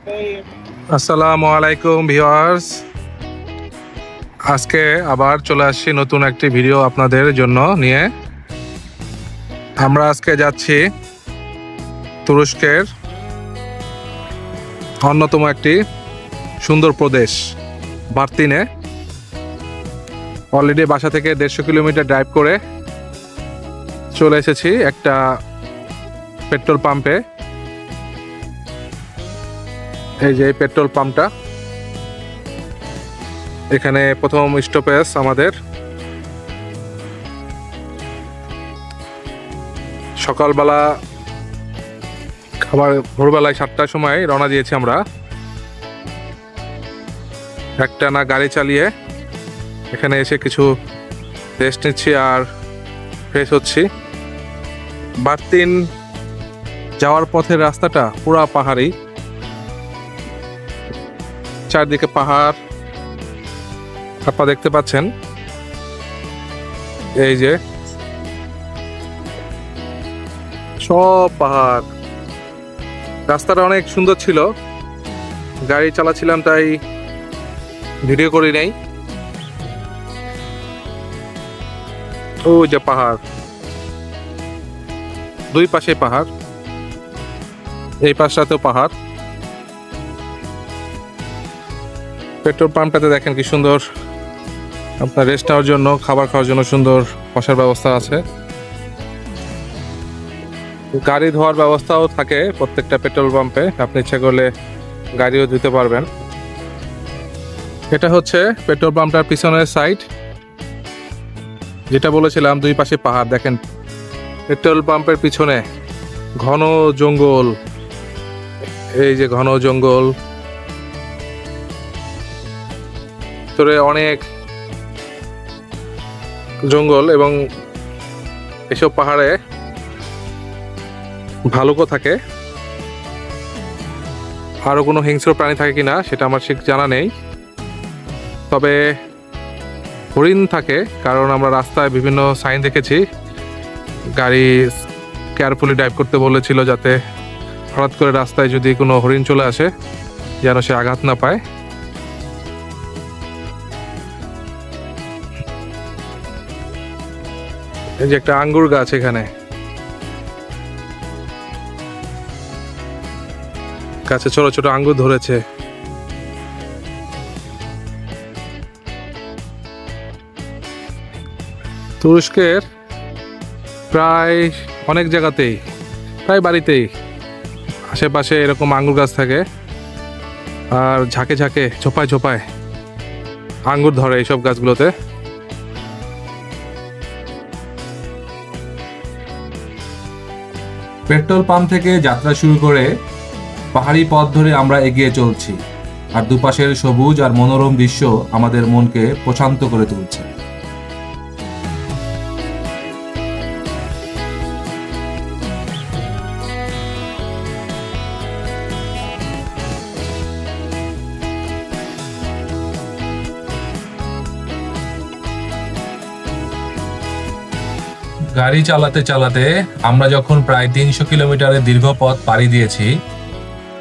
আসসালামু আলাইকুম ভিউয়ার্স, আজকে আবার চলে আসছি নতুন একটি ভিডিও আপনাদের জন্য নিয়ে। আমরা আজকে যাচ্ছি তুরস্কের অন্যতম একটি সুন্দর প্রদেশ বার্তিনে। অলরেডি বাসা থেকে 150 কিলোমিটার ড্রাইভ করে চলে এসেছি একটা পেট্রোল পাম্পে। এই যে পেট্রোল পাম্পটা, এখানে প্রথম স্টপেজ আমাদের। সকালবেলা খাবার ভোরবেলায় 7টার সময় রওনা দিয়েছি আমরা। একটানা গাড়ি চালিয়ে এখানে এসে কিছু রেস্ট নিচ্ছি আর ফ্রেশ হচ্ছি। বার্তিন যাওয়ার পথের রাস্তাটা পুরা পাহাড়ি, চারদিকে পাহাড় আপনারা দেখতে পাচ্ছেন। এই যে সব পাহাড়, রাস্তাটা অনেক সুন্দর ছিল। গাড়ি চালাচ্ছিলাম তাই ভিডিও করি নাই। ওই যে পাহাড়, দুই পাশে পাহাড়, এই পাশটাতেও পাহাড়। পেট্রোল পাম্পটাতে দেখেন কি সুন্দর, আপনার রেস্ট নেওয়ার জন্য, খাবার খাওয়ার জন্য সুন্দর বসার ব্যবস্থা আছে। গাড়ি ধোয়ার ব্যবস্থাও থাকে প্রত্যেকটা পেট্রোল পাম্পে, আপনি ইচ্ছা করলে গাড়িও ধুতে পারবেন। এটা হচ্ছে পেট্রোল পাম্পটার পিছনের সাইড, যেটা বলেছিলাম দুই পাশে পাহাড়। দেখেন পেট্রোল পাম্পের পিছনে ঘন জঙ্গল, এই যে ঘন জঙ্গল, ভিতরে অনেক জঙ্গল এবং এসব পাহাড়ে ভালুকও থাকে। আরো কোনো হিংস্র প্রাণী থাকে কিনা সেটা আমার ঠিক জানা নেই, তবে হরিণ থাকে, কারণ আমরা রাস্তায় বিভিন্ন সাইন দেখেছি। গাড়ি কেয়ারফুলি ড্রাইভ করতে বলেছিল, যাতে হঠাৎ করে রাস্তায় যদি কোনো হরিণ চলে আসে যেন সে আঘাত না পায়। এই যে একটা আঙ্গুর গাছ, এখানে গাছে ছোট ছোট আঙ্গুর ধরেছে। তুরস্কের প্রায় অনেক জায়গাতেই, প্রায় বাড়িতেই আশেপাশে এরকম আঙ্গুর গাছ থাকে, আর ঝাঁকে ঝাঁকে ঝোপায় ঝোপায় আঙ্গুর ধরে এইসব গাছগুলোতে। পেট্রোল পাম্প থেকে যাত্রা শুরু করে পাহাড়ি পথ ধরে আমরা এগিয়ে চলছি, আর দুপাশের সবুজ আর মনোরম দৃশ্য আমাদের মনকে প্রশান্ত করে তুলছে। গাড়ি চালাতে চালাতে আমরা যখন প্রায় 300 কিলোমিটারের দীর্ঘ পথ পাড়ি দিয়েছি,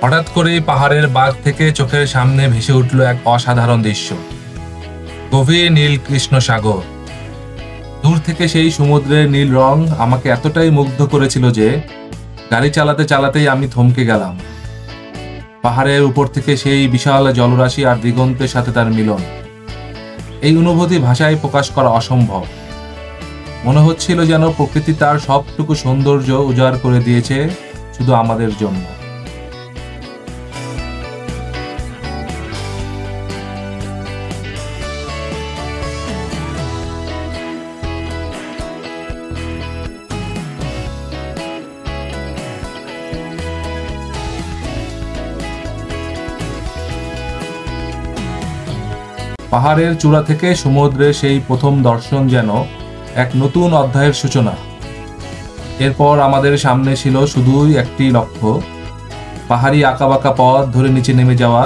হঠাৎ করেই পাহাড়ের বাঁক থেকে চোখের সামনে ভেসে উঠল এক অসাধারণ দৃশ্য। গভীর নীল কৃষ্ণ সাগর। দূর থেকে সেই সমুদ্রের নীল রং আমাকে এতটাই মুগ্ধ করেছিল যে গাড়ি চালাতে চালাতেই আমি থমকে গেলাম। পাহাড়ের উপর থেকে সেই বিশাল জলরাশি আর দিগন্তের সাথে তার মিলন, এই অনুভূতি ভাষায় প্রকাশ করা অসম্ভব। মনে হচ্ছিল যেন প্রকৃতি তার সবটুকু সৌন্দর্য উজাড় করে দিয়েছে শুধু আমাদের জন্য। পাহাড়ের চূড়া থেকে সমুদ্রের সেই প্রথম দর্শন যেন এক নতুন অধ্যায়ের সূচনা। এরপর আমাদের সামনে ছিল শুধুই একটি লক্ষ্য, পাহাড়ি আঁকাবাঁকা পথ ধরে নিচে নেমে যাওয়া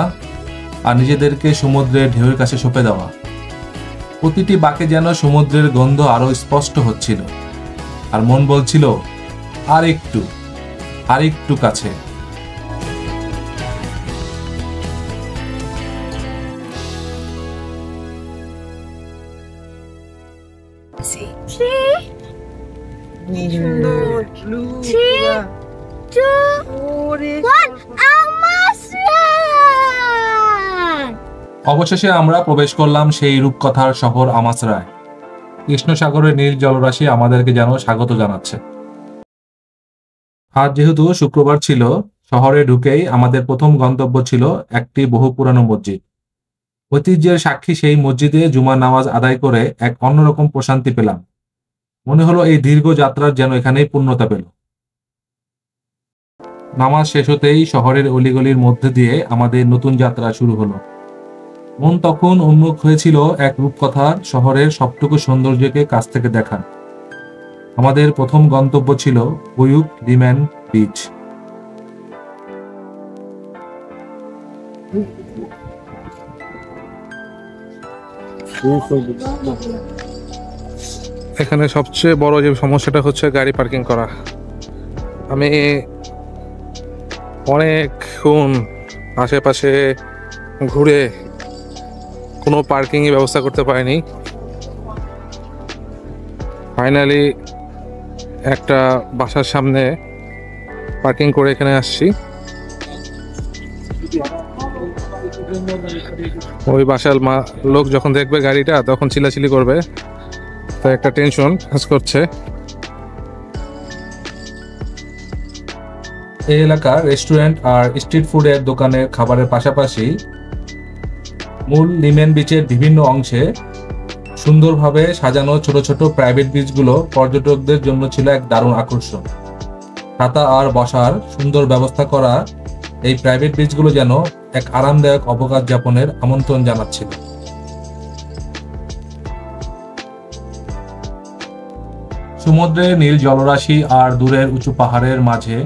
আর নিজেদেরকে সমুদ্রের ঢেউয়ের কাছে সঁপে দেওয়া। প্রতিটি বাঁকে যেন সমুদ্রের গন্ধ আরো স্পষ্ট হচ্ছিল, আর মন বলছিল আর একটু কাছে। Three, three, two, one. Amasran! অবশেষে আমরা প্রবেশ করলাম সেই রূপকথার শহর আমাসরায়। কৃষ্ণ সাগরের নীল জলরাশি আমাদেরকে যেন স্বাগত জানাচ্ছে। আজ যেহেতু শুক্রবার ছিল, শহরে ঢুকেই আমাদের প্রথম গন্তব্য ছিল একটি বহু পুরানো মসজিদ। ঐতিহ্যের সাক্ষী সেই মসজিদে জুমার নামাজ আদায় করে এক অন্যরকম প্রশান্তি পেলাম। মনে হলো এই দীর্ঘ যাত্রার যেন এখানেই পূর্ণতা পেল। নামাজ শেষ হতেই শহরের অলিগলির মধ্যে দিয়ে আমাদের নতুন যাত্রা শুরু হলো। মন তখন উন্মুখ হয়েছিল এক রূপকথার শহরের সবটুকু সৌন্দর্যকে কাছ থেকে দেখা। আমাদের প্রথম গন্তব্য ছিল বুয়ুক লিম্যান বিচ। এখানে সবচেয়ে বড় যে সমস্যাটা হচ্ছে গাড়ি পার্কিং করা। আমি অনেকক্ষণ আশেপাশে ঘুরে কোনো পার্কিংয়ের ব্যবস্থা করতে পারিনি। ফাইনালি একটা বাসার সামনে পার্কিং করে এখানে আসছি। ওই বাসার লোক যখন দেখবে গাড়িটা তখন চিল্লাচিল্লি করবে, তাই একটা টেনশন কাজ করছে। এই এলাকার রেস্টুরেন্ট আর স্ট্রিট ফুডের দোকানের খাবারের পাশাপাশি মূল লিমেন বিচের বিভিন্ন অংশে সুন্দরভাবে সাজানো ছোট ছোট প্রাইভেট বিচগুলো পর্যটকদের জন্য ছিল এক দারুণ আকর্ষণ। ছাতা আর বসার সুন্দর ব্যবস্থা করা এই প্রাইভেট বিচগুলো যেন এক আরামদায়ক অবকাশ যাপনের আমন্ত্রণ জানাচ্ছিল। সমুদ্রের নীল জলরাশি আর দূরের উঁচু পাহাড়ের মাঝে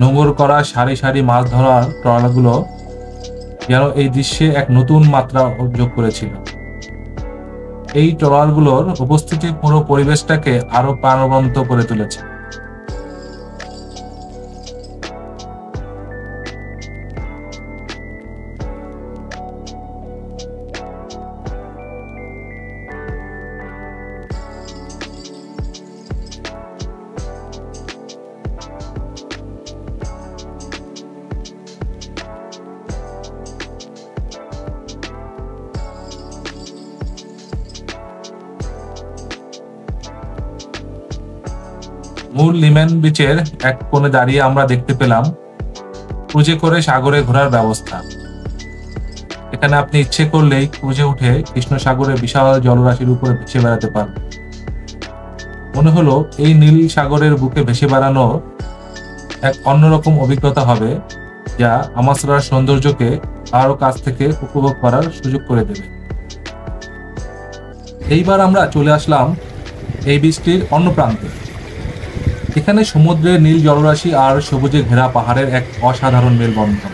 নোঙর করা সারি সারি মাছ ধরার ট্রলারগুলো যেন এই দৃশ্যে এক নতুন মাত্রা যোগ করেছিল। এই ট্রলারগুলোর উপস্থিতি পুরো পরিবেশটাকে আরো প্রাণবন্ত করে তুলেছে। মূল লিম্যান বিচের এক কোণে দাঁড়িয়ে আমরা দেখতে পেলাম ক্রুজে করে সাগরে ঘোরার ব্যবস্থা। এখানে আপনি ইচ্ছে করলেই ক্রুজে উঠে কৃষ্ণ সাগরের বিশাল জলরাশির উপরে ভেসে বেড়াতে পারেন। মনে হলো এই নীল সাগরের বুকে ভেসে বেড়ানো এক অন্যরকম অভিজ্ঞতা হবে, যা আমাসরার সৌন্দর্যকে আরো কাছ থেকে উপভোগ করার সুযোগ করে দেবে। এইবার আমরা চলে আসলাম এই বীচটির অন্য প্রান্তে। এখানে সমুদ্রের নীল জলরাশি আর সবুজে ঘেরা পাহাড়ের এক অসাধারণ মেলবন্ধন।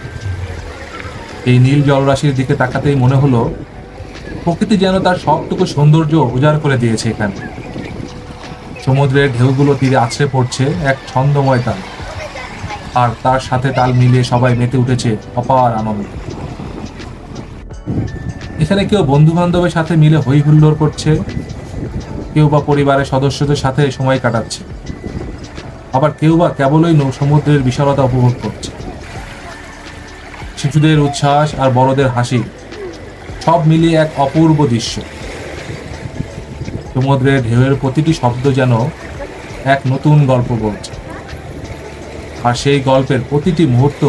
এই নীল জলরাশির দিকে তাকাতেই মনে হলো প্রকৃতি যেন তার সবটুকু সৌন্দর্য উজাড় করে দিয়েছে এখানে। সমুদ্রের ঢেউগুলো তীরে আছড়ে পড়ছে এক ছন্দময় তাল, আর তার সাথে তাল মিলিয়ে সবাই মেতে উঠেছে অপার আনন্দ। এখানে কেউ বন্ধু বান্ধবের সাথে মিলে হই হুল্লোড় করছে, কেউ বা পরিবারের সদস্যদের সাথে সময় কাটাচ্ছে, আবার কেউ বা কেবলই সমুদ্রের বিশালতা উপভোগ করছে। শিশুদের উচ্ছ্বাস আর বড়দের হাসি সব মিলিয়ে এক অপূর্ব দৃশ্য। সমুদ্রের ঢেউয়ের প্রতিটি শব্দ যেন এক নতুন গল্প বলছে, আর সেই গল্পের প্রতিটি মুহূর্ত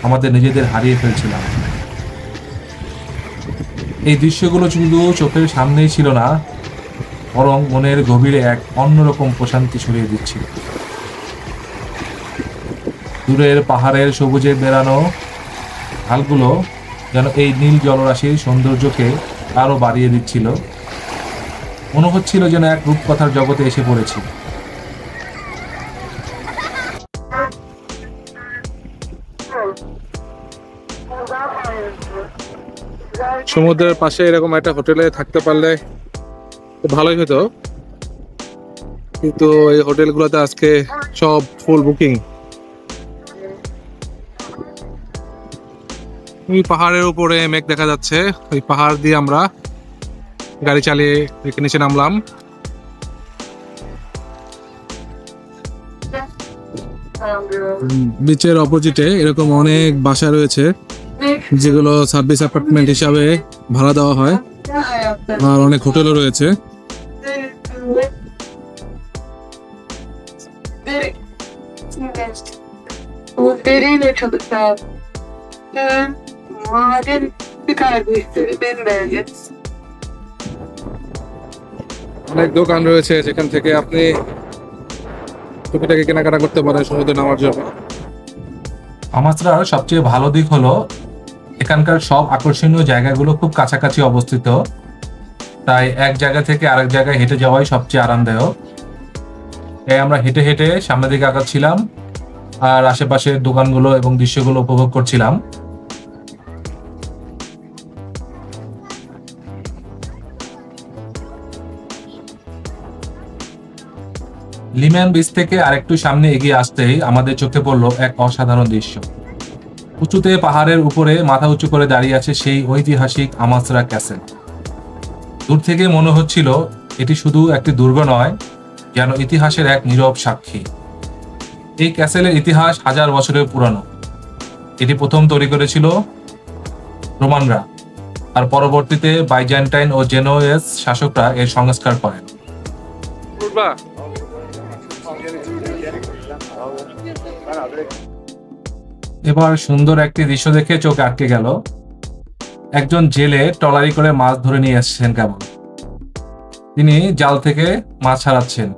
আমাদের নিজেদের হারিয়ে ফেলছিলাম। এই দৃশ্যগুলো শুধু চোখের সামনেই ছিল না, বরং মনের গভীরে এক অন্যরকম প্রশান্তি ছড়িয়ে দিচ্ছিল। দূরের পাহাড়ের সবুজে বেড়ানো ঢালগুলো যেন এই নীল জলরাশির সৌন্দর্যকে আরো বাড়িয়ে দিচ্ছিল। মনে হচ্ছিল যেন এক রূপকথার জগতে এসে পড়েছি। সমুদ্রের পাশে এরকম একটা হোটেলে থাকতে পারলে খুব ভালোই হতো, কিন্তু এই হোটেলগুলোতে আজকে সব ফুল বুকিং। ওই পাহাড়ের উপরে মেঘ দেখা যাচ্ছে, ওই পাহাড় দিয়ে আমরা গাড়ি চালিয়ে নিচে নামলাম। বিচের অপোজিটে এরকম অনেক বাসা রয়েছে যেগুলো সার্ভিস অ্যাপার্টমেন্ট হিসাবে ভাড়া দেওয়া হয়, আর অনেক হোটেলও রয়েছে। অনেক দোকান রয়েছে যেখান থেকে আপনি টুকিটাকি কেনাকাটা করতে পারেন সমুদ্রে নামার জন্য। আমাসরার সবচেয়ে ভালো দিক হলো এখানকার সব আকর্ষণীয় জায়গাগুলো খুব কাছাকাছি অবস্থিত, তাই এক জায়গা থেকে আরেক জায়গায় হেঁটে যাওয়াই সবচেয়ে আরামদায়ক। তাই আমরা হেঁটে হেঁটে সামনের দিকে আগাচ্ছিলাম আর আশেপাশের দোকানগুলো এবং দৃশ্যগুলো উপভোগ করছিলাম। লিম্যান বিচ থেকে আরেকটু সামনে এগিয়ে আসতেই আমাদের চোখে পড়ল এক অসাধারণ দৃশ্য। উঁচুতে পাহাড়ের উপরে মাথা উঁচু করে দাঁড়িয়ে আছে সেই ঐতিহাসিক আমাসরা ক্যাসেল। দূর থেকে মনে হচ্ছিল এটি শুধু একটি দুর্গ নয়, যেন ইতিহাসের এক নীরব সাক্ষী। এই ক্যাসেলের ইতিহাস 1000 বছরের পুরানো। এটি প্রথম তৈরি করেছিল রোমানরা, আর পরবর্তীতে বাইজেন্টাইন ও জেনোয়েস শাসকরা এর সংস্কার করেন। এবার সুন্দর একটি দৃশ্য দেখে চোখ আটকে গেল। একজন জেলে ট্রলারি করে মাছ ধরে নিয়ে এসেছেন কেবল। তিনি জাল থেকে মাছ ছাড়াচ্ছেন,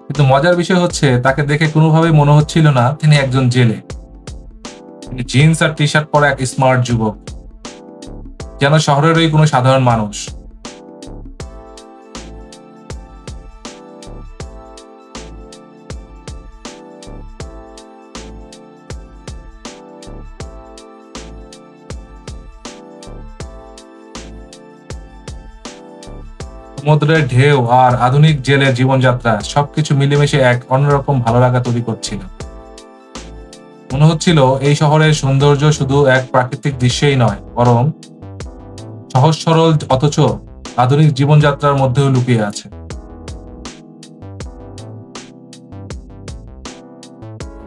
কিন্তু মজার বিষয় হচ্ছে তাকে দেখে কোনোভাবে মনে হচ্ছিল না তিনি একজন জেলে। তিনি জিন্স আর টি শার্ট পরা এক স্মার্ট যুবক, যেন শহরেরই কোনো সাধারণ মানুষ। সমুদ্রের ঢেউ আর আধুনিক জেলের জীবনযাত্রা সবকিছু মিলেমিশে এক অন্যরকম ভালো লাগা তৈরি করছিল। মনে হচ্ছিল এই শহরের সৌন্দর্য শুধু এক প্রাকৃতিক দৃশ্যই নয়, বরং সহজ সরল অথচ আধুনিক জীবনযাত্রার মধ্যেও লুকিয়ে আছে।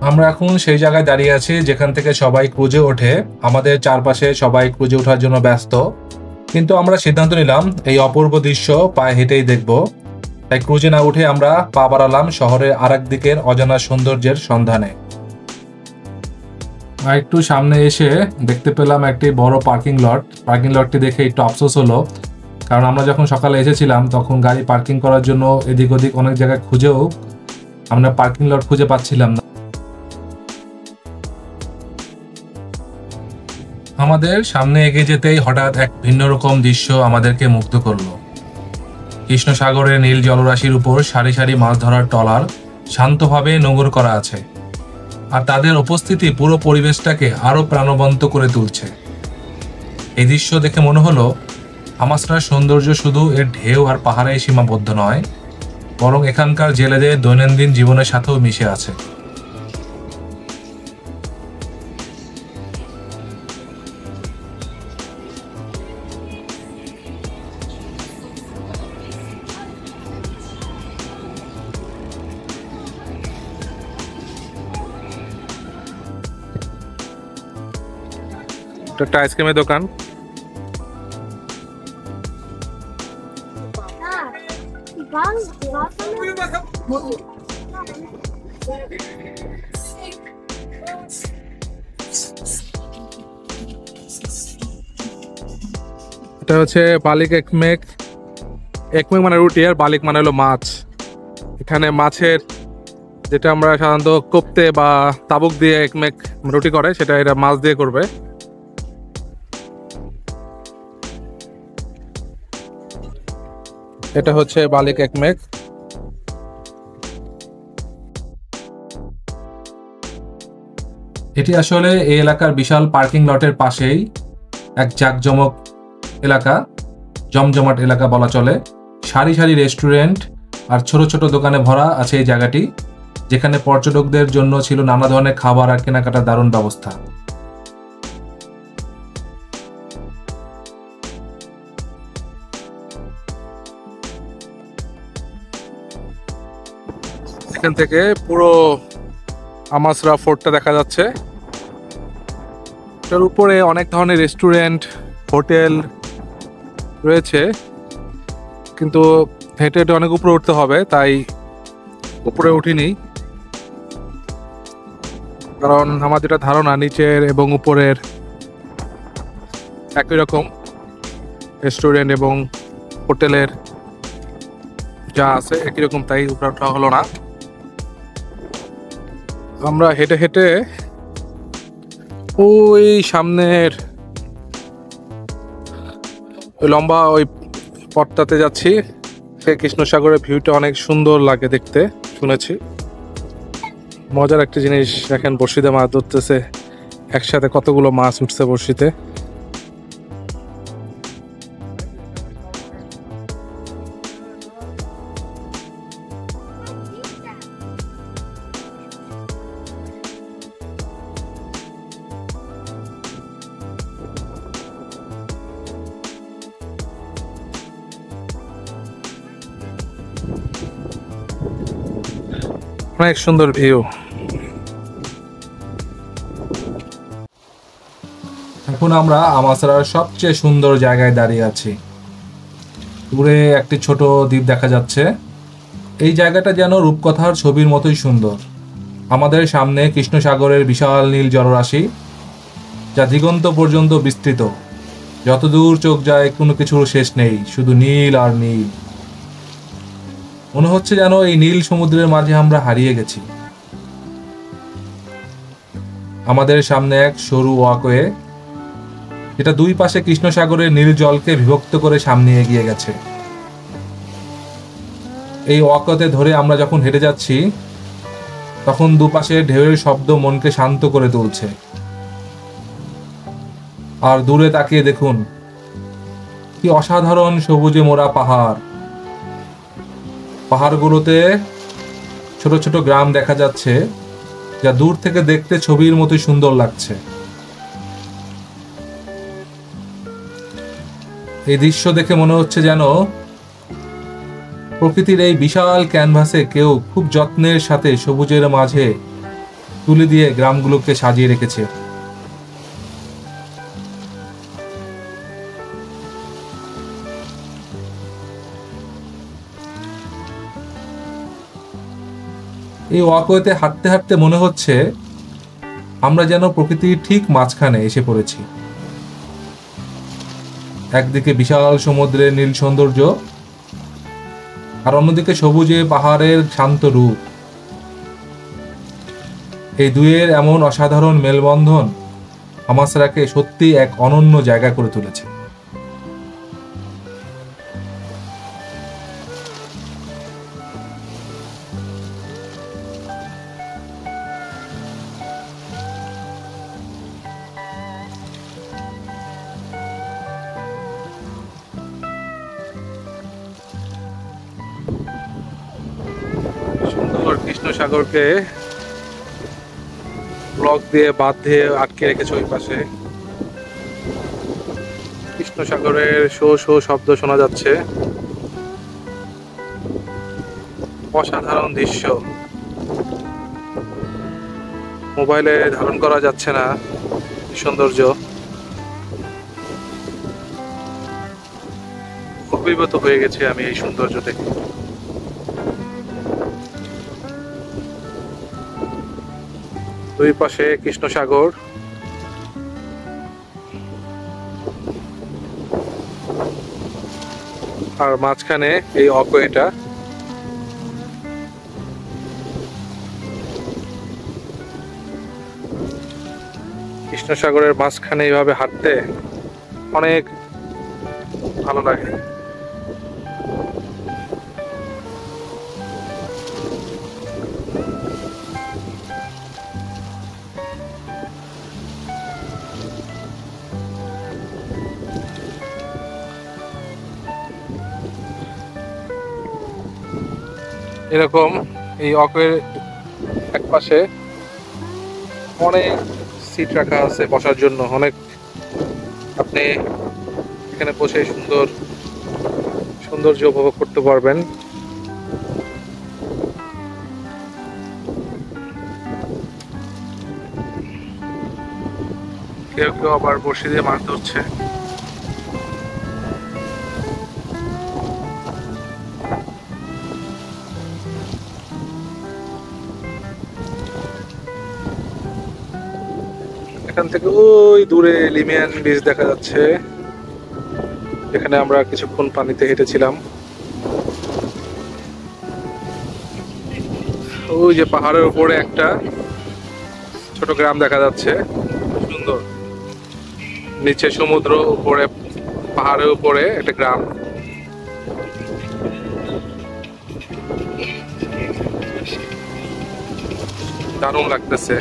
আমরা এখন সেই জায়গায় দাঁড়িয়ে আছি যেখান থেকে সবাই ক্রুজে ওঠে। আমাদের চারপাশে সবাই ক্রুজে ওঠার জন্য ব্যস্ত, কিন্তু আমরা সিদ্ধান্ত নিলাম এই অপূর্ব দৃশ্য পায়ে হেঁটেই দেখব। তাই ক্রুজে না উঠে আমরা পা বাড়ালাম শহরের আরেক দিকের অজানা সৌন্দর্যের সন্ধানে। আর একটু সামনে এসে দেখতে পেলাম একটি বড় পার্কিং লট। পার্কিং লটটি দেখে একটু আফসোস হলো, কারণ আমরা যখন সকালে এসেছিলাম তখন গাড়ি পার্কিং করার জন্য এদিক ওদিক অনেক জায়গায় খুঁজেও আমরা পার্কিং লট খুঁজে পাচ্ছিলাম না। আমাদের সামনে এগিয়ে যেতেই হঠাৎ এক ভিন্ন রকম দৃশ্য আমাদেরকে মুগ্ধ করলো। কৃষ্ণ সাগরের নীল জলরাশির উপর সারি সারি মাছ ধরার ট্রলার শান্তভাবে নোঙর করা আছে, আর তাদের উপস্থিতি পুরো পরিবেশটাকে আরো প্রাণবন্ত করে তুলছে। এই দৃশ্য দেখে মনে হলো আমাসরার সৌন্দর্য শুধু এর ঢেউ আর পাহাড়েই সীমাবদ্ধ নয়, বরং এখানকার জেলেদের দৈনন্দিন জীবনের সাথেও মিশে আছে। একটা আইসক্রিমের দোকান। এটা হচ্ছে বালিক একমেক। একমেক মানে রুটি আর বালিক মানে হলো মাছ। এখানে মাছের যেটা আমরা সাধারণত কোপ্তে বা তাবুক দিয়ে একমেক রুটি করে, সেটা এটা মাছ দিয়ে করবে। এটা হচ্ছে বালিক একমেক। এটি আসলে এই এলাকার বিশাল পার্কিং লটের পাশেই এক জাঁকজমক এলাকা, জমজমাট এলাকা বলা চলে। সারি সারি রেস্টুরেন্ট আর ছোট ছোট দোকানে ভরা আছে এই জায়গাটি, যেখানে পর্যটকদের জন্য ছিল নানা ধরনের খাবার আর কেনাকাটার দারুণ ব্যবস্থা। এখান থেকে পুরো আমাসরা ফোর্টটা দেখা যাচ্ছে। এটার উপরে অনেক ধরনের রেস্টুরেন্ট, হোটেল রয়েছে, কিন্তু হেঁটে হেঁটে অনেক উপরে উঠতে হবে, তাই উপরে উঠিনি। কারণ আমার যেটা ধারণা নিচের এবং উপরের একই রকম রেস্টুরেন্ট এবং হোটেলের যা আছে একই রকম, তাই উপরে ওঠা হলো না। আমরা হেঁটে হেঁটে ওই সামনের ওই লম্বা ওই পথটাতে যাচ্ছি। কৃষ্ণসাগরের ভিউটা অনেক সুন্দর লাগে দেখতে, শুনেছি। মজার একটা জিনিস দেখেন, বড়শিতে মাছ ধরতেছে, একসাথে কতগুলো মাছ উঠছে বড়শিতে। অনেক সুন্দর ভিউ। এখন আমরা আমাসরার সবচেয়ে সুন্দর জায়গায় দাঁড়িয়ে আছি। দূরে একটি ছোট দ্বীপ দেখা যাচ্ছে। এই জায়গাটা যেন রূপকথার ছবির মতোই সুন্দর। আমাদের সামনে কৃষ্ণসাগরের বিশাল নীল জলরাশি, যা দিগন্ত পর্যন্ত বিস্তৃত। যতদূর চোখ যায় কোনো কিছুর শেষ নেই, শুধু নীল আর নীল। মনে হচ্ছে যেন এই নীল সমুদ্রের মাঝে আমরা হারিয়ে গেছি। আমাদের সামনে এক সরু ওয়াকওয়ে, যেটা দুই পাশে কৃষ্ণসাগরের নীল জলকে বিভক্ত করে সামনে এগিয়ে গেছে। এই ওয়াকওয়েতে ধরে আমরা যখন হেঁটে যাচ্ছি, তখন দুপাশে ঢেউয়ের শব্দ মনকে শান্ত করে তুলছে। আর দূরে তাকিয়ে দেখুন, কি অসাধারণ সবুজে মোড়া পাহাড়। পাহাড়গুলোতে ছোট ছোট গ্রাম দেখা যাচ্ছে, যা দূর থেকে দেখতে ছবির মতোই সুন্দর লাগছে। এই দৃশ্য দেখে মনে হচ্ছে যেন প্রকৃতির এই বিশাল ক্যানভাসে কেউ খুব যত্নের সাথে সবুজের মাঝে তুলি দিয়ে গ্রামগুলোকে সাজিয়ে রেখেছে। এই ওয়াকওয়েতে হাঁটতে হাঁটতে মনে হচ্ছে আমরা যেন প্রকৃতির ঠিক মাঝখানে এসে পড়েছি। একদিকে বিশাল সমুদ্রের নীল সৌন্দর্য, আর অন্যদিকে সবুজে পাহাড়ের শান্ত রূপ। এই দুয়ের এমন অসাধারণ মেলবন্ধন আমাসরাকে সত্যি এক অনন্য জায়গা করে তুলেছে। সুন্দর কৃষ্ণসাগরকে ব্লক দিয়ে বাঁধ দিয়ে আটকে রেখেছে ওই পাশে। কৃষ্ণসাগরের শো শো শব্দ শোনা যাচ্ছে। অসাধারণ দৃশ্য, মোবাইলে ধারণ করা যাচ্ছে না সৌন্দর্য। অভিভূত হয়ে গেছি আমি এই সৌন্দর্য দেখে। দুই পাশে কৃষ্ণসাগর, আর মাঝখানে এই ওয়াকওয়েটা। কৃষ্ণসাগরের মাঝখানে এইভাবে হাঁটতে অনেক ভালো লাগে। এরকম এই ওয়াকওয়ের এক পাশে অনেক সিট রাখা আছে বসার জন্য। অনেক আপনি এখানে বসে সৌন্দর্য উপভোগ করতে পারবেন। কেউ কেউ আবার বড়শি দিয়ে মাছ ধরছে। এখান থেকে ওই দূরে লিমিয়ান বিচ দেখা যাচ্ছে, এখানে আমরা কিছুক্ষণ পানিতে হেঁটেছিলাম। ওই যে পাহাড়ের উপরে একটা ছোট গ্রাম দেখা যাচ্ছে, খুব সুন্দর। নিচে সমুদ্র, উপরে পাহাড়ের উপরে একটা গ্রাম। দারুণ লাগতেছে।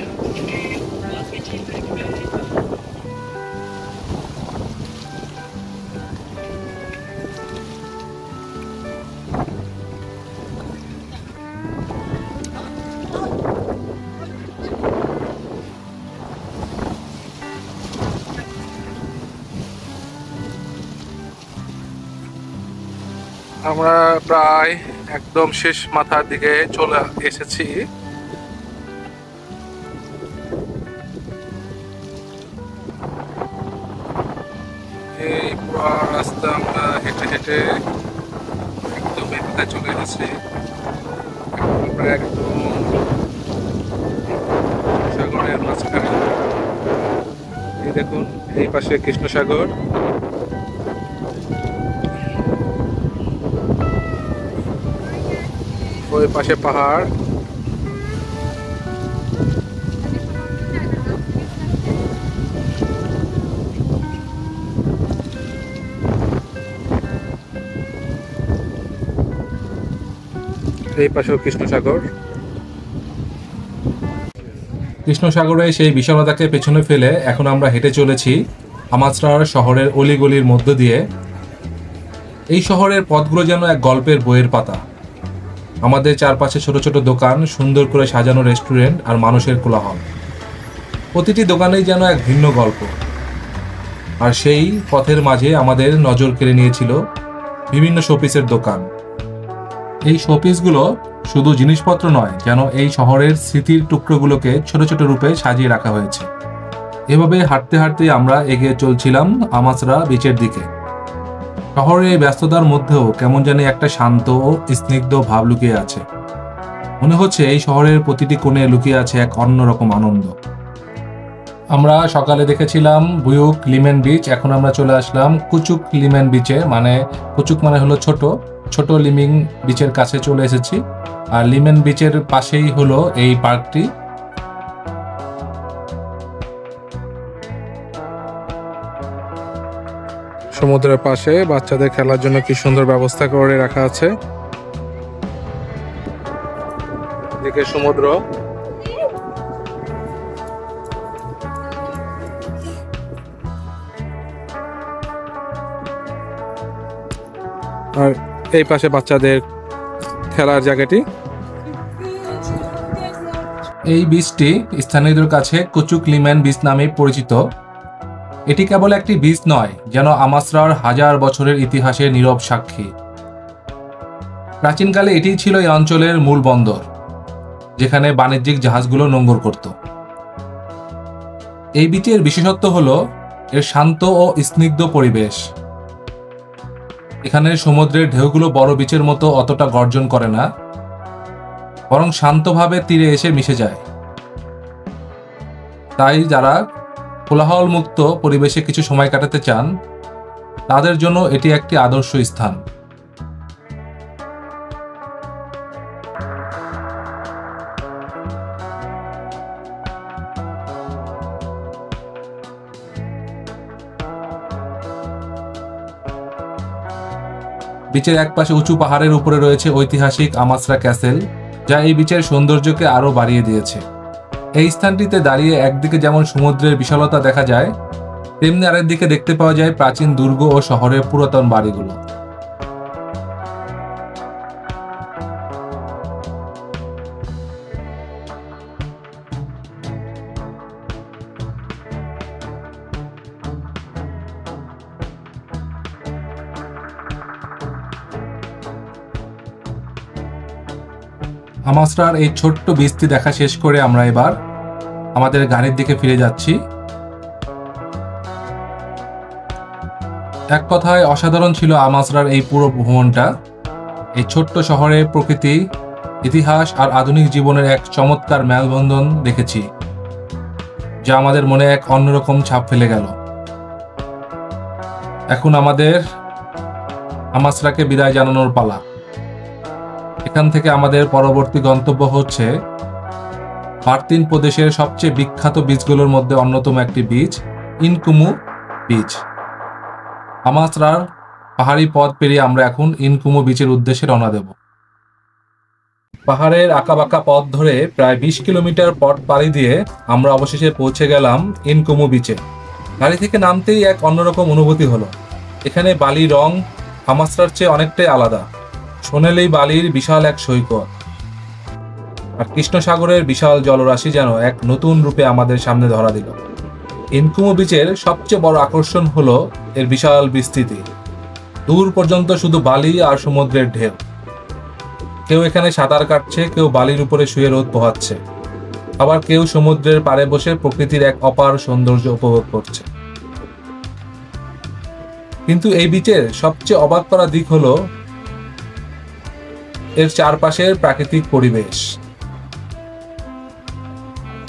আমরা প্রায় একদম শেষ মাথার দিকে চলে এসেছি। এই পুরো রাস্তা আমরা হেঁটে হেঁটে একদম এদিকে চলে এসেছি। আমরা একদম সাগরের মাঝখানে। এই দেখুন, এই পাশে কৃষ্ণ সাগর, ওই পাশে পাহাড়। এই পাশেও কৃষ্ণ সাগর। কৃষ্ণ সাগরে সেই বিশালতাকে পেছনে ফেলে এখন আমরা হেঁটে চলেছি আমাত্রার শহরের অলিগলির মধ্য দিয়ে। এই শহরের পথগুলো যেন এক গল্পের বইয়ের পাতা। আমাদের চারপাশে ছোট ছোট দোকান, সুন্দর করে সাজানো রেস্টুরেন্ট আর মানুষের কোলাহল। প্রতিটি দোকানেই যেন এক ভিন্ন গল্প। আর সেই পথের মাঝে আমাদের নজর কেড়ে নিয়েছিল বিভিন্ন শোপিসের দোকান। এই শোপিসগুলো শুধু জিনিসপত্র নয়, যেন এই শহরের স্মৃতির টুকরোগুলোকে ছোট ছোট রূপে সাজিয়ে রাখা হয়েছে। এভাবে হাঁটতে হাঁটতে আমরা এগিয়ে চলছিলাম আমাত্রা বিচের দিকে। শহরের এই ব্যস্ততার মধ্যেও কেমন জানি একটা শান্ত ও স্নিগ্ধ ভাব লুকিয়ে আছে। মনে হচ্ছে এই শহরের প্রতিটি কোণে লুকিয়ে আছে এক অন্যরকম আনন্দ। আমরা সকালে দেখেছিলাম বুয়ুক লিমেন বিচ, এখন আমরা চলে আসলাম কুচুক লিমেন বিচে। মানে কুচুক মানে হলো ছোট, ছোট লিমিং বিচের কাছে চলে এসেছি। আর লিমেন বিচের পাশেই হলো এই পার্কটি। সমুদ্রের পাশে বাচ্চাদের খেলার জন্য কি সুন্দর ব্যবস্থা করে রাখা আছে। এদিকে সমুদ্র, আর এই পাশে বাচ্চাদের খেলার জায়গাটি। এই বিচটি স্থানীয়দের কাছে কুচুক লিমেন বিচ নামে পরিচিত। এটি কেবল একটি বিচ নয়, যেন আমাত্রার হাজার বছরের ইতিহাসের নীরব সাক্ষী। প্রাচীনকালে এটিই ছিল এই অঞ্চলের মূল বন্দর, যেখানে বাণিজ্যিক জাহাজগুলো নোঙ্গর করত। এই বিচের বিশেষত্ব হলো এর শান্ত ও স্নিগ্ধ পরিবেশ। এখানে সমুদ্রের ঢেউগুলো বড় বিচের মতো অতটা গর্জন করে না, বরং শান্তভাবে তীরে এসে মিশে যায়। তাই যারা কোলাহল মুক্ত পরিবেশে কিছু সময় কাটাতে চান, তাদের জন্য এটি একটি আদর্শ স্থান। বিচের একপাশে উঁচু পাহাড়ের উপরে রয়েছে ঐতিহাসিক আমাত্রা ক্যাসেল, যা এই বিচের সৌন্দর্যকে আরো বাড়িয়ে দিয়েছে। এই স্থানটিতে দাঁড়িয়ে একদিকে যেমন সমুদ্রের বিশালতা দেখা যায়, তেমনি আরেকদিকে দেখতে পাওয়া যায় প্রাচীন দুর্গ ও শহরের পুরাতন বাড়িগুলো। আমাত্রার এই ছোট্ট বিচটি দেখা শেষ করে আমরা এবার আমাদের গাড়ির দিকে ফিরে যাচ্ছি। এক কথায় অসাধারণ ছিল আমাসরার এই পুরো ভ্রমণটা। এই ছোট্ট শহরে প্রকৃতি, ইতিহাস আর আধুনিক জীবনের এক চমৎকার মেলবন্ধন দেখেছি, যা আমাদের মনে এক অন্যরকম ছাপ ফেলে গেল। এখন আমাদের আমাসরাকে বিদায় জানানোর পালা। এখান থেকে আমাদের পরবর্তী গন্তব্য হচ্ছে মার্তিন প্রদেশের সবচেয়ে বিখ্যাত বিচগুলোর মধ্যে অন্যতম একটি বিচ, ইনকুমু বিচ। আমাসরার পাহাড়ি পথ পেরিয়ে আমরা এখন ইনকুমু বিচের উদ্দেশ্যে রওনা দেব। পাহাড়ের আঁকাবাঁকা পথ ধরে প্রায় 20 কিলোমিটার পথ পাড়ি দিয়ে আমরা অবশেষে পৌঁছে গেলাম ইনকুমু বিচে। গাড়ি থেকে নামতেই এক অন্যরকম অনুভূতি হলো। এখানে বালির রং আমাসরার চেয়ে অনেকটাই আলাদা। সোনালী বালির বিশাল এক সৈকত আর কৃষ্ণ সাগরের বিশাল জলরাশি যেন এক নতুন রূপে আমাদের সামনে ধরা দিল। ইনকুমু বিচের সবচেয়ে বড় আকর্ষণ হলো এর বিশাল বিস্তৃতি। দূর পর্যন্ত শুধু বালি আর সমুদ্রের ঢেউ। কেউ এখানে সাঁতার কাটছে, কেউ বালির উপরে শুয়ে রোদ পোহাচ্ছে, আবার কেউ সমুদ্রের পাড়ে বসে প্রকৃতির এক অপার সৌন্দর্য উপভোগ করছে। কিন্তু এই বিচের সবচেয়ে অবাক করা দিক হলো এর চারপাশের প্রাকৃতিক পরিবেশ।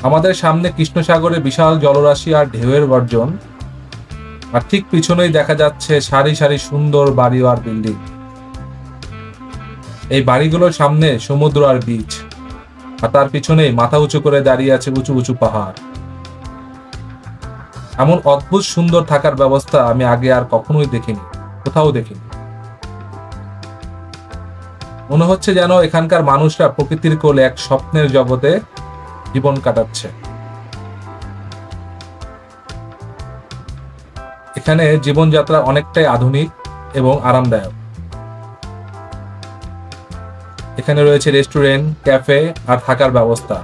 আমাদের সামনে কৃষ্ণ সাগরে বিশাল জলরাশি আর ঢেউয়ের গর্জন, আর ঠিক পিছনেই দেখা যাচ্ছে সারি সারি সুন্দর বাড়ি আর বিল্ডিং। এই বাড়িগুলোর সামনে সমুদ্র আর বিচ, আর তার পিছনেই মাথা উঁচু করে দাঁড়িয়ে আছে উঁচু উঁচু পাহাড়। এমন অদ্ভুত সুন্দর থাকার ব্যবস্থা আমি আগে আর কখনোই দেখিনি, কোথাও দেখিনি। মনে হচ্ছে যেন এখানকার মানুষরা প্রকৃতির কোলে এক স্বপ্নের জগতে জীবন কাটাচ্ছে। এখানে জীবনযাত্রা অনেকটাই আধুনিক এবং আরামদায়ক। এখানে রয়েছে রেস্টুরেন্ট, ক্যাফে আর থাকার ব্যবস্থা,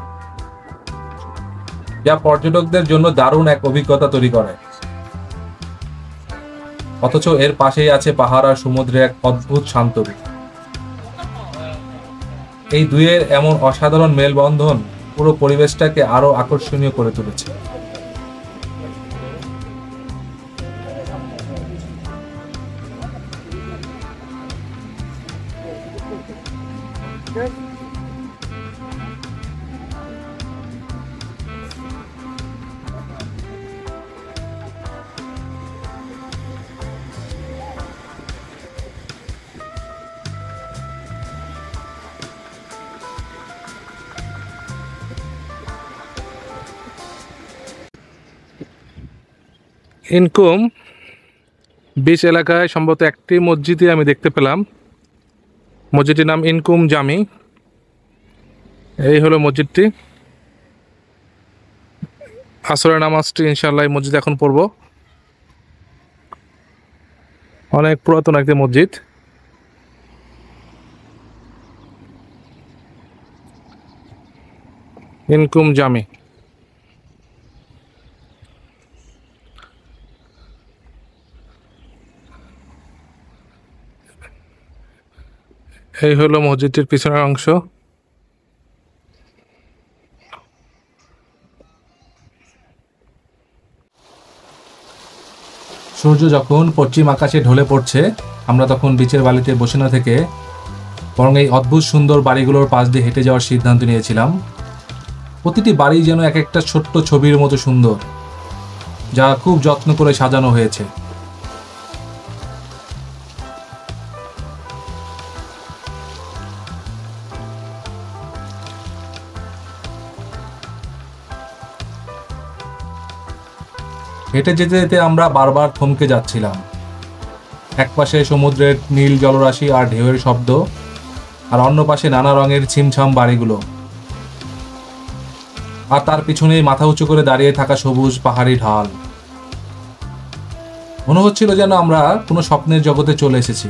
যা পর্যটকদের জন্য দারুণ এক অভিজ্ঞতা তৈরি করে। অথচ এর পাশেই আছে পাহাড় আর সমুদ্রের এক অদ্ভুত শান্ত রূপ। এই দুইয়ের এমন অসাধারণ মেলবন্ধন পুরো পরিবেশটাকে আরো আকর্ষণীয় করে তুলেছে। ইনকুম বিচ এলাকায় সম্ভবত একটি মসজিদই আমি দেখতে পেলাম। মসজিদটির নাম ইনকুম জামি। এই হলো মসজিদটি। আসরের নামাজটি ইনশাআল্লাহ এই মসজিদে এখন পড়ব। অনেক পুরাতন একটি মসজিদ। ইনকুম জামি। এই হলো মসজিদটির পিছনের অংশ। সূর্য যখন পশ্চিম আকাশে ঢলে পড়ছে, আমরা তখন বিচের বালিতে বসে না থেকে বরং এই অদ্ভুত সুন্দর বাড়িগুলোর পাশ দিয়ে হেঁটে যাওয়ার সিদ্ধান্ত নিয়েছিলাম। প্রতিটি বাড়ি যেন এক একটা ছোট্ট ছবির মতো সুন্দর, যা খুব যত্ন করে সাজানো হয়েছে। হেঁটে যেতে যেতে আমরা বারবার থমকে যাচ্ছিলাম। একপাশে সমুদ্রের নীল জলরাশি আর ঢেউয়ের শব্দ, আর অন্য পাশে নানা রঙের ছিমছাম বাড়িগুলো, আর তার পিছনেই মাথা উঁচু করে দাঁড়িয়ে থাকা সবুজ পাহাড়ি ঢাল। মনে হচ্ছিল যেন আমরা কোনো স্বপ্নের জগতে চলে এসেছি।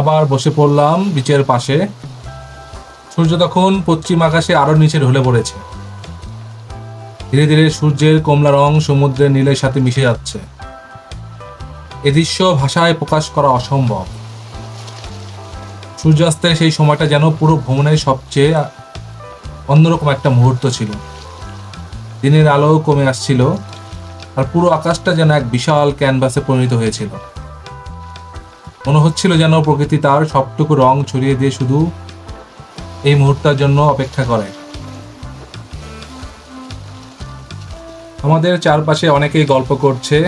আবার বসে পড়লাম বিচের পাশে। সূর্য তখন পশ্চিম আকাশে আরো নিচে ঢলে পড়েছে। ধীরে ধীরে সূর্যের কমলা রং সমুদ্রের নীলের সাথে মিশে যাচ্ছে। এ দৃশ্য ভাষায় প্রকাশ করা অসম্ভব। সূর্যাস্তের সেই সময়টা যেন পুরো ভ্রমণের সবচেয়ে অন্যরকম একটা মুহূর্ত ছিল। দিনের আলো কমে আসছিল আর পুরো আকাশটা যেন এক বিশাল ক্যানভাসে পরিণত হয়েছিল। মনে হচ্ছিল যেন প্রকৃতি তার সবটুকু রং ছড়িয়ে দিয়ে শুধু এই মুহূর্তের জন্য অপেক্ষা করে। আমাদের চারপাশে অনেকেই গল্প করছে,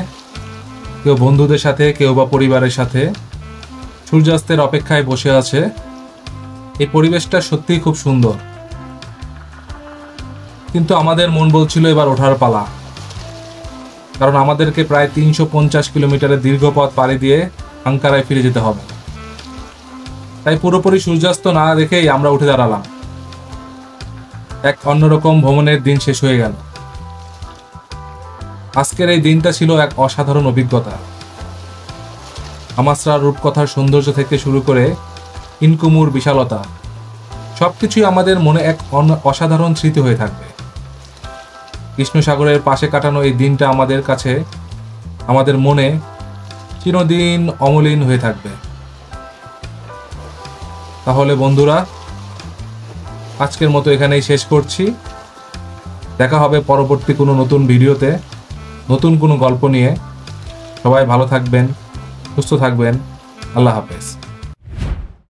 কেউ বন্ধুদের সাথে, কেউ বা পরিবারের সাথে সূর্যাস্তের অপেক্ষায় বসে আছে। এই পরিবেশটা সত্যিই খুব সুন্দর, কিন্তু আমাদের মন বলছিল এবার ওঠার পালা। কারণ আমাদেরকে প্রায় 350 কিলোমিটারের দীর্ঘ পথ পাড়ি দিয়ে আঙ্কারায় ফিরে যেতে হবে। তাই পুরোপুরি সূর্যাস্ত না দেখেই আমরা উঠে দাঁড়ালাম। এক অন্যরকম ভ্রমণের দিন শেষ হয়ে গেল। আজকের এই দিনটা ছিল এক অসাধারণ অভিজ্ঞতা। আমাসরার রূপকথার সৌন্দর্য থেকে শুরু করে ইনকুমুর বিশালতা, সবকিছুই আমাদের মনে এক অসাধারণ স্মৃতি হয়ে থাকবে। কৃষ্ণ সাগরের পাশে কাটানো এই দিনটা আমাদের কাছে, আমাদের মনে চিরদিন অমলিন হয়ে থাকবে। তাহলে বন্ধুরা, আজকের মতো এখানেই শেষ করছি। দেখা হবে পরবর্তী কোনো নতুন ভিডিওতে, নতুন কোনো গল্প নিয়ে। সবাই ভালো থাকবেন, সুস্থ থাকবেন। আল্লাহ হাফেজ।